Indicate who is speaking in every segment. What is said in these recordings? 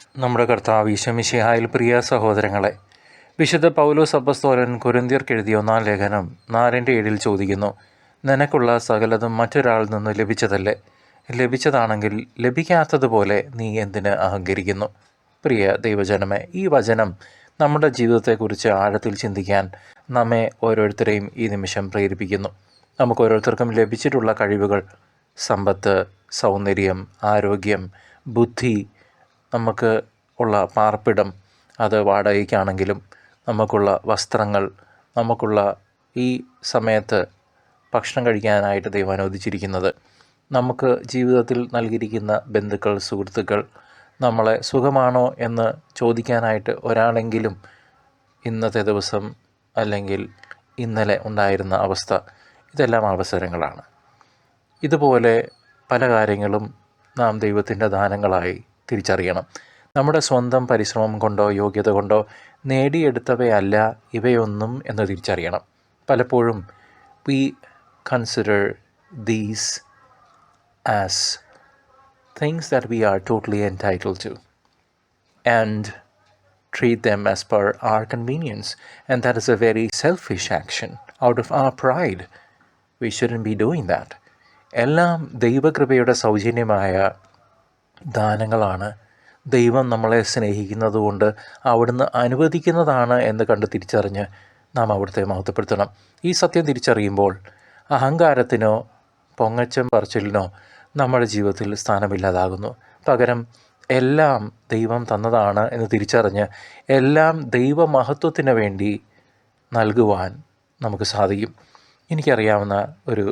Speaker 1: നമ്മുടെ കർത്താവ് ഈശോമിശിഹായിൽ പ്രിയ സഹോദരങ്ങളെ, വിശുദ്ധ പൗലോസ് അപ്പസ്തോലൻ കൊരിന്ത്യർക്ക് എഴുതിയ 1-ാം ലേഖനം 4:7 ചോദിക്കുന്നു, നിനക്കുള്ള സകലതും മറ്റൊരാളിൽ നിന്ന് ലഭിച്ചതല്ലേ? ലഭിച്ചതാണെങ്കിൽ ലഭിക്കാത്തതുപോലെ നീ എന്തിന് അഹങ്കരിക്കുന്നു? പ്രിയ ദൈവജനമേ, ഈ വചനം നമ്മുടെ ജീവിതത്തെക്കുറിച്ച് ആഴത്തിൽ ചിന്തിക്കാൻ നമ്മെ ഓരോരുത്തരെയും ഈ നിമിഷം പ്രേരിപ്പിക്കുന്നു. നമുക്ക് ഓരോരുത്തർക്കും ലഭിച്ചിട്ടുള്ള കഴിവുകൾ, സമ്പത്ത്, സൗന്ദര്യം, ആരോഗ്യം, ബുദ്ധി, നമുക്ക് ഉള്ള പാർപ്പിടം, അത് വാടകയ്ക്കാണെങ്കിലും നമുക്കുള്ള വസ്ത്രങ്ങൾ, നമുക്കുള്ള ഈ സമയത്ത് ഭക്ഷണം കഴിക്കാനായിട്ട് ദൈവം അനുവദിച്ചിരിക്കുന്നത്, നമുക്ക് ജീവിതത്തിൽ നൽകിയിരിക്കുന്ന ബന്ധുക്കൾ, സുഹൃത്തുക്കൾ, നമ്മളെ സുഖമാണോ എന്ന് ചോദിക്കാനായിട്ട് ഒരാളെങ്കിലും ഇന്നത്തെ ദിവസം അല്ലെങ്കിൽ ഇന്നലെ ഉണ്ടായിരുന്ന അവസ്ഥ, ഇതെല്ലാം അവസരങ്ങളാണ്. ഇതുപോലെ പല കാര്യങ്ങളും നാം ദൈവത്തിൻ്റെ ദാനങ്ങളായി തിരിച്ചറിയണം. നമ്മുടെ സ്വന്തം പരിശ്രമം കൊണ്ടോ യോഗ്യത കൊണ്ടോ നേടിയെടുത്തവയല്ല ഇവയൊന്നും എന്ന് തിരിച്ചറിയണം. പലപ്പോഴും we consider these as things that we are totally entitled to and treat them as per our convenience, and that is a very selfish action out of our pride. We shouldn't be doing that. എല്ലാം ദൈവകൃപയുടെ സൗജന്യമായ ദാനങ്ങളാണ്. ദൈവം നമ്മളെ സ്നേഹിക്കുന്നതുകൊണ്ട് അവിടുന്ന് അനുവദിക്കുന്നതാണ് എന്ന് കണ്ട് തിരിച്ചറിഞ്ഞ് നാം അവിടുത്തെ മഹത്വപ്പെടുത്തണം. ഈ സത്യം തിരിച്ചറിയുമ്പോൾ അഹങ്കാരത്തിനോ പൊങ്ങച്ചം പറച്ചിലിനോ നമ്മുടെ ജീവിതത്തിൽ സ്ഥാനമില്ലാതാകുന്നു. പകരം എല്ലാം ദൈവം തന്നതാണ് എന്ന് തിരിച്ചറിഞ്ഞ് എല്ലാം ദൈവമഹത്വത്തിന് വേണ്ടി നൽകുവാൻ നമുക്ക് സാധിക്കും. എനിക്കറിയാവുന്ന ഒരു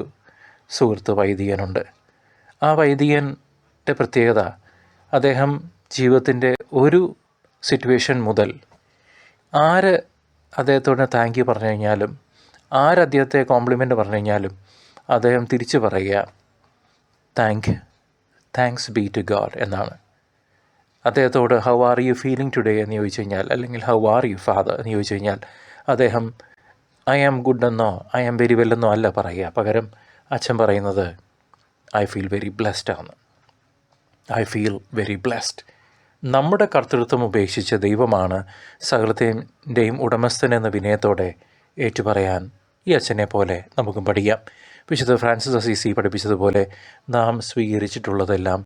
Speaker 1: സുഹൃത്ത് വൈദികനുണ്ട്. ആ വൈദികൻ്റെ പ്രത്യേകത, അദ്ദേഹം ജീവിതത്തിൻ്റെ ഒരു സിറ്റുവേഷൻ മുതൽ ആര് അദ്ദേഹത്തോട് താങ്ക് യു പറഞ്ഞു കഴിഞ്ഞാലും, ആര് അദ്ദേഹത്തെ കോംപ്ലിമെൻ്റ് പറഞ്ഞു കഴിഞ്ഞാലും അദ്ദേഹം തിരിച്ചു പറയുക താങ്ക്സ് ബി ടു ഗോഡ് എന്നാണ്. അദ്ദേഹത്തോട് how are you feeling today എന്ന് ചോദിച്ചു കഴിഞ്ഞാൽ, അല്ലെങ്കിൽ ഹൗ ആർ യു ഫാദർ എന്ന് ചോദിച്ചു കഴിഞ്ഞാൽ അദ്ദേഹം ഐ ആം ഗുഡ് എന്നോ ഐ ആം വെരി വെൽ എന്നോ അല്ല പറയുക. പകരം അച്ഛൻ പറയുന്നത് ഐ ഫീൽ വെരി ബ്ലെസ്ഡ് ആണ്. I feel very blessed. നമ്മുടെ കർത്തൃത്വം ഉപേക്ഷിച്ച് ദൈവമാണ് സകലത്തിൻ്റെയും ഉടമസ്ഥൻ എന്ന വിനയത്തോടെ ഏറ്റുപറയാൻ ഈ അച്ഛനെ പോലെ നമുക്കും പഠിക്കാം. വിശുദ്ധ ഫ്രാൻസിസ് അസീസി പഠിപ്പിച്ചതുപോലെ നാം സ്വീകരിച്ചിട്ടുള്ളതെല്ലാം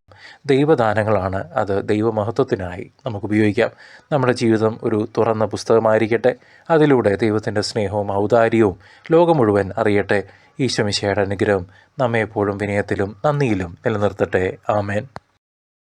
Speaker 1: ദൈവദാനങ്ങളാണ്. അത് ദൈവമഹത്വത്തിനായി നമുക്ക് ഉപയോഗിക്കാം. നമ്മുടെ ജീവിതം ഒരു തുറന്ന പുസ്തകമായിരിക്കട്ടെ. അതിലൂടെ ദൈവത്തിൻ്റെ സ്നേഹവും ഔദാര്യവും ലോകം മുഴുവൻ അറിയട്ടെ. ഈശോ മിശിഹായുടെ അനുഗ്രഹം നമ്മെ എപ്പോഴും വിനയത്തിലും നന്ദിയിലും നിലനിർത്തട്ടെ. ആമേൻ.